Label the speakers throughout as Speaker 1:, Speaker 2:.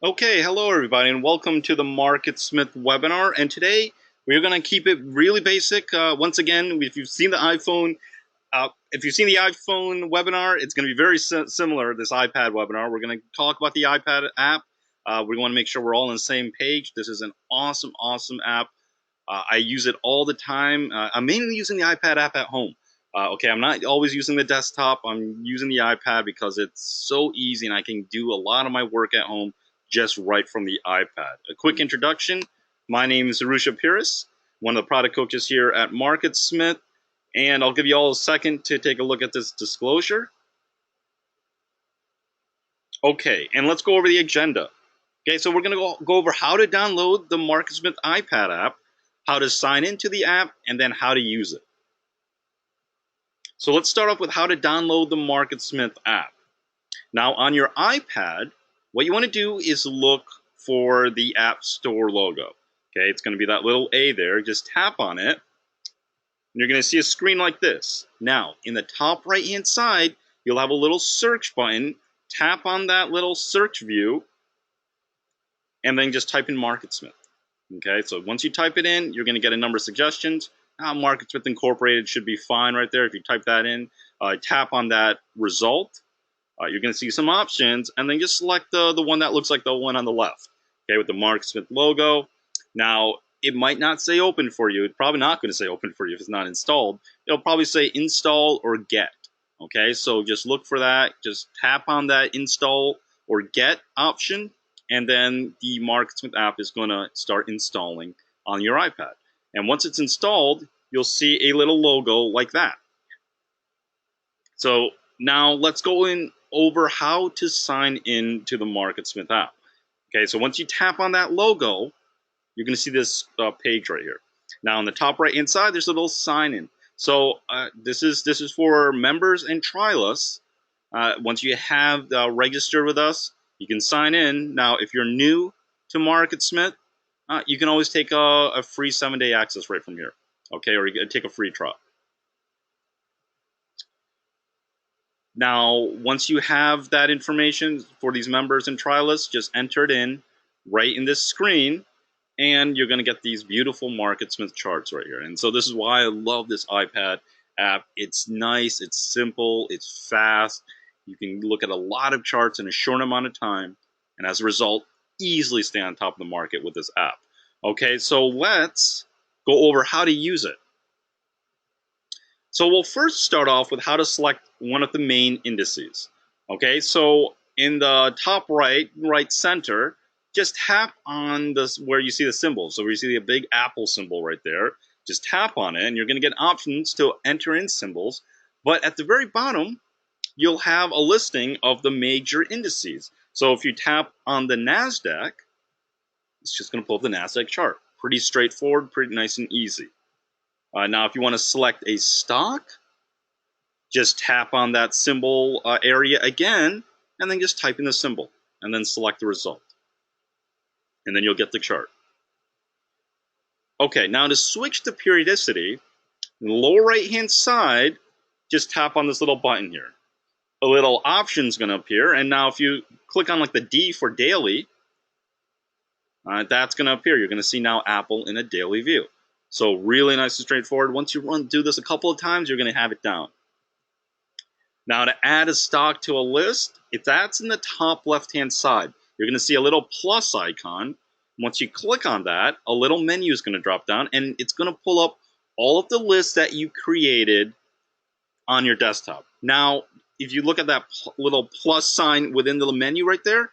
Speaker 1: Okay, hello everybody, and welcome to the MarketSmith webinar. And today we're going to keep it really basic. Once again, if you've seen the iPhone, webinar, it's going to be very similar. This iPad webinar, we're going to talk about the iPad app. We want to make sure we're all on the same page. This is an awesome, awesome app. I use it all the time. I'm mainly using the iPad app at home. Okay, I'm not always using the desktop. I'm using the iPad because it's so easy and I can do a lot of my work at home just right from the iPad. A quick introduction. My name is Arusha Piris, one of the product coaches here at MarketSmith, and I'll give you all a second to take a look at this disclosure. Okay, and let's go over the agenda. Okay, so we're going to go over how to download the MarketSmith iPad app, how to sign into the app, and then how to use it. So let's start off with how to download the MarketSmith app. Now on your iPad, what you want to do is look for the App Store logo. Okay, it's going to be that little A there. Just tap on it, and you're going to see a screen like this. Now, in the top right-hand side, you'll have a little search button. Tap on that little search view, and then just type in MarketSmith. Okay, so once you type it in, you're going to get a number of suggestions. MarketSmith Incorporated should be fine right there. If you type that in, tap on that result. You're going to see some options, and then just select the one that looks like the one on the left, okay, with the MarketSmith logo. Now, it might not say open for you. It's probably not going to say open for you if it's not installed. It'll probably say install or get, okay? So just look for that. Just tap on that install or get option, and then the MarketSmith app is going to start installing on your iPad. And once it's installed, you'll see a little logo like that. So now let's go in over how to sign in to the MarketSmith app. Okay, so once you tap on that logo, you're going to see this page right here. Now on the top right hand side, there's a little sign in. So this is for members and trialists. Once you have registered with us, you can sign in. Now if you're new to MarketSmith, you can always take a free 7-day access right from here. Okay, or you can take a free trial. Now, once you have that information for these members and trialists, just enter it in right in this screen, and you're going to get these beautiful MarketSmith charts right here. And so this is why I love this iPad app. It's nice, it's simple, it's fast. You can look at a lot of charts in a short amount of time, and as a result, easily stay on top of the market with this app. Okay, so let's go over how to use it. So we'll first start off with how to select one of the main indices. Okay, so in the top right center, just tap on this where you see the symbol. So where you see the big apple symbol right there, just tap on it, and you're going to get options to enter in symbols. But at the very bottom, you'll have a listing of the major indices. So if you tap on the NASDAQ, it's just going to pull up the NASDAQ chart. Pretty straightforward, pretty nice and easy. Now, if you want to select a stock, just tap on that symbol area again, and then just type in the symbol, and then select the result. And then you'll get the chart. Okay, now to switch to periodicity, in the lower right-hand side, just tap on this little button here. A little option is going to appear, and now if you click on like the D for daily, that's going to appear. You're going to see now Apple in a daily view. So really nice and straightforward. Once you do this a couple of times, you're going to have it down. Now to add a stock to a list, if that's in the top left-hand side, you're going to see a little plus icon. Once you click on that, a little menu is going to drop down, and it's going to pull up all of the lists that you created on your desktop. Now, if you look at that little plus sign within the menu right there,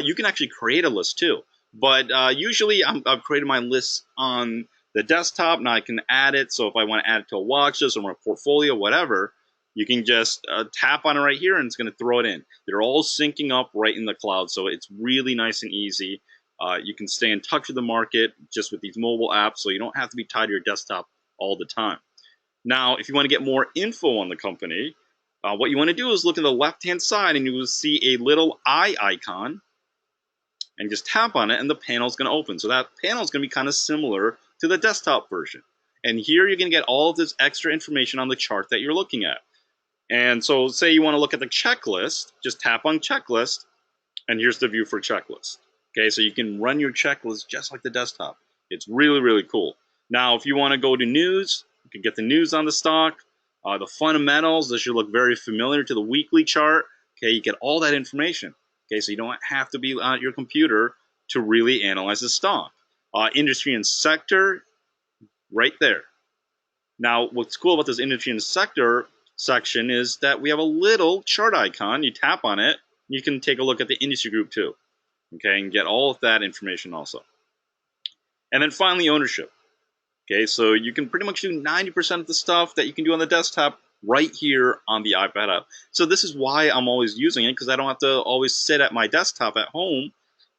Speaker 1: you can actually create a list too. But usually I've created my lists on the desktop. Now I can add it, so if I want to add it to a watch list or my portfolio, whatever, you can just tap on it right here and it's going to throw it in. They're all syncing up right in the cloud, so it's really nice and easy. You can stay in touch with the market just with these mobile apps, so you don't have to be tied to your desktop all the time. Now, if you want to get more info on the company, what you want to do is look at the left-hand side and you will see a little eye icon, and just tap on it and the panel is going to open. So that panel is going to be kind of similar to the desktop version. And here you're going to get all of this extra information on the chart that you're looking at. And so say you want to look at the checklist, just tap on checklist, and here's the view for checklist. Okay, so you can run your checklist just like the desktop. It's really, really cool. Now, if you want to go to news, you can get the news on the stock, the fundamentals. This should look very familiar to the weekly chart. Okay, you get all that information. Okay, so you don't have to be on your computer to really analyze the stock. Industry and sector, right there. Now, what's cool about this industry and sector section is that we have a little chart icon. You tap on it, you can take a look at the industry group too. Okay, and get all of that information also. And then finally, ownership. Okay, so you can pretty much do 90% of the stuff that you can do on the desktop right here on the iPad app. So this is why I'm always using it, because I don't have to always sit at my desktop at home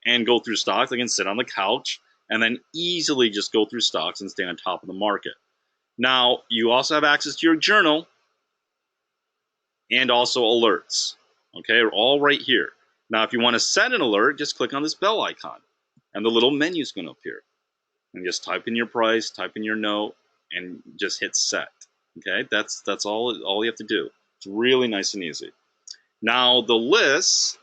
Speaker 1: and go through stocks. I can sit on the couch and then easily just go through stocks and stay on top of the market. Now, you also have access to your journal and also alerts. Okay, all right here. Now, if you want to set an alert, just click on this bell icon, and the little menu is going to appear. And just type in your price, type in your note, and just hit set. Okay, that's all you have to do. It's really nice and easy. Now, the lists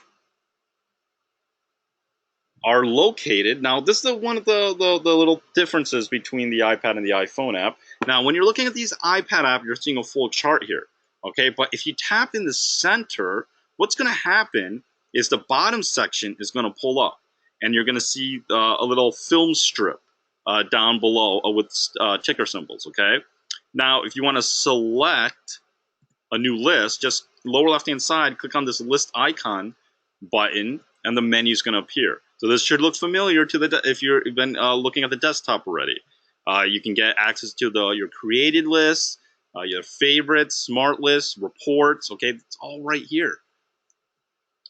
Speaker 1: are located. Now, this is one of the little differences between the iPad and the iPhone app. Now, when you're looking at these iPad apps, you're seeing a full chart here. Okay, but if you tap in the center, what's going to happen is the bottom section is going to pull up, and you're going to see a little film strip down below with ticker symbols. Okay, now if you want to select a new list, just lower left hand side, click on this list icon button, and the menu is going to appear. So this should look familiar to the if you've been looking at the desktop already. You can get access to your created lists, your favorites, smart lists, reports. Okay, it's all right here.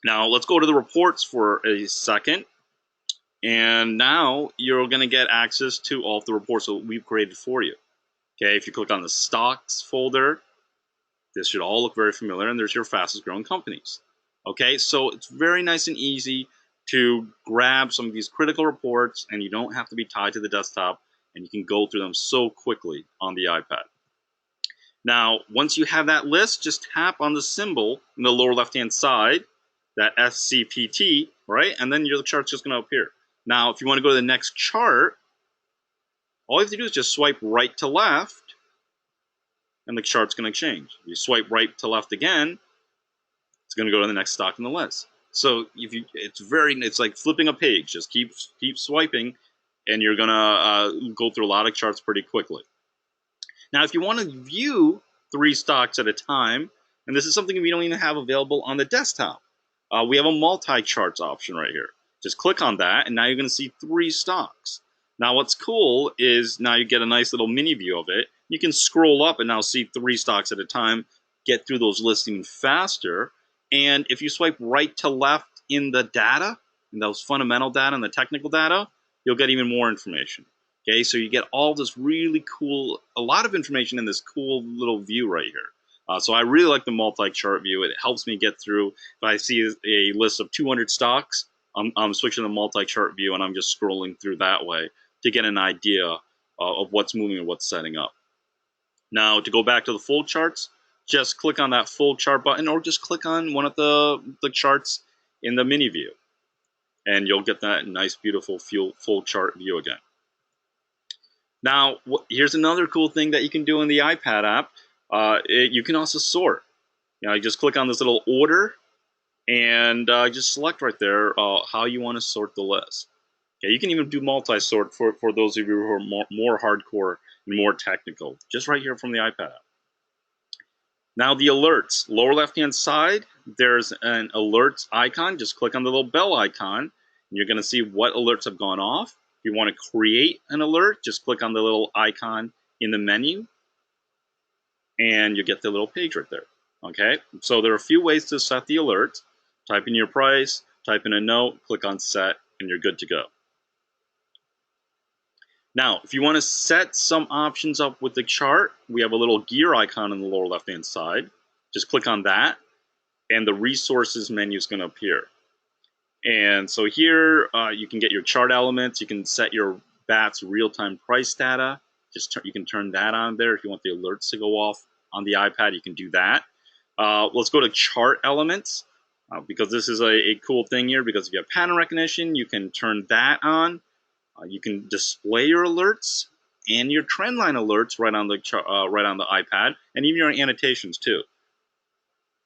Speaker 1: Now let's go to the reports for a second. And now you're going to get access to all of the reports that we've created for you. Okay, if you click on the stocks folder, this should all look very familiar, and there's your fastest growing companies. Okay, so it's very nice and easy to grab some of these critical reports, and you don't have to be tied to the desktop, and you can go through them so quickly on the iPad. Now, once you have that list, just tap on the symbol in the lower left-hand side, that SCPT, right? And then your chart's just going to appear. Now, if you want to go to the next chart, all you have to do is just swipe right to left, and the chart's going to change. If you swipe right to left again, it's going to go to the next stock in the list. So it's like flipping a page. Just keep swiping, and you're going to go through a lot of charts pretty quickly. Now, if you want to view 3 stocks at a time, and this is something we don't even have available on the desktop, we have a multi-charts option right here. Just click on that, and now you're going to see 3 stocks. Now, what's cool is now you get a nice little mini view of it. You can scroll up and now see 3 stocks at a time, get through those lists even faster. And if you swipe right to left in the data, in those fundamental data and the technical data, you'll get even more information. Okay, so you get all this really cool, a lot of information in this cool little view right here. So I really like the multi-chart view. It helps me get through. If I see a list of 200 stocks, I'm switching to the multi-chart view, and I'm just scrolling through that way to get an idea of what's moving and what's setting up. Now, to go back to the full charts, just click on that full chart button, or just click on one of the charts in the mini view, and you'll get that nice, beautiful full chart view again. Now, here's another cool thing that you can do in the iPad app. You can also sort. You just click on this little order, and just select right there how you want to sort the list. Okay, you can even do multi-sort for those of you who are more hardcore and more technical, just right here from the iPad app. Now the alerts, lower left-hand side, there's an alerts icon. Just click on the little bell icon, and you're going to see what alerts have gone off. If you want to create an alert, just click on the little icon in the menu, and you get the little page right there. Okay, so there are a few ways to set the alert. Type in your price, type in a note, click on set, and you're good to go. Now, if you want to set some options up with the chart, we have a little gear icon in the lower left-hand side. Just click on that, and the resources menu is going to appear. And so here, you can get your chart elements. You can set your BAT's real-time price data. You can turn that on there. If you want the alerts to go off on the iPad, you can do that. Let's go to chart elements. because this is a cool thing here, because if you have pattern recognition, you can turn that on. You can display your alerts and your trend line alerts right on the iPad, and even your annotations too.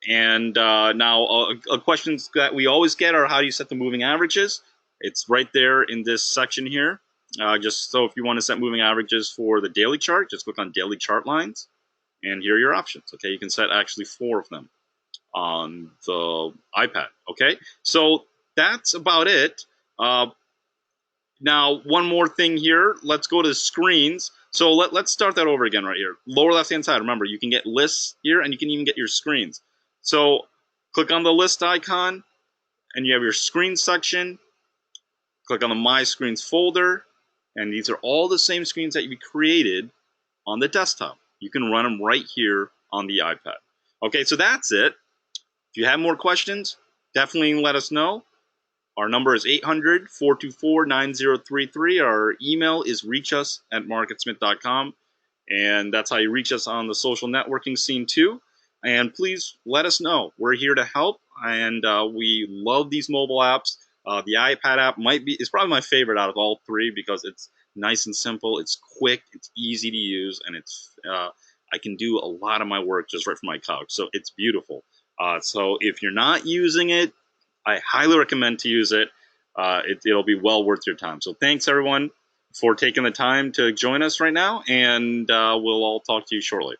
Speaker 1: And now, questions that we always get are, how do you set the moving averages? It's right there in this section here. Just so if you want to set moving averages for the daily chart, just click on daily chart lines, and here are your options. Okay, you can set actually 4 of them on the iPad. Okay, so that's about it. Now, one more thing here. Let's go to screens. So let's start that over again right here. Lower left-hand side, remember, you can get lists here, and you can even get your screens. So click on the list icon, and you have your screen section. Click on the My Screens folder, and these are all the same screens that you created on the desktop. You can run them right here on the iPad. Okay, so that's it. If you have more questions, definitely let us know. Our number is 800-424-9033. Our email is reachus@marketsmith.com. And that's how you reach us on the social networking scene too. And please let us know. We're here to help, and we love these mobile apps. The iPad app is probably my favorite out of all 3, because it's nice and simple, it's quick, it's easy to use, and I can do a lot of my work just right from my couch. So it's beautiful. So if you're not using it, I highly recommend to use it. It'll be well worth your time. So thanks, everyone, for taking the time to join us right now, and we'll all talk to you shortly.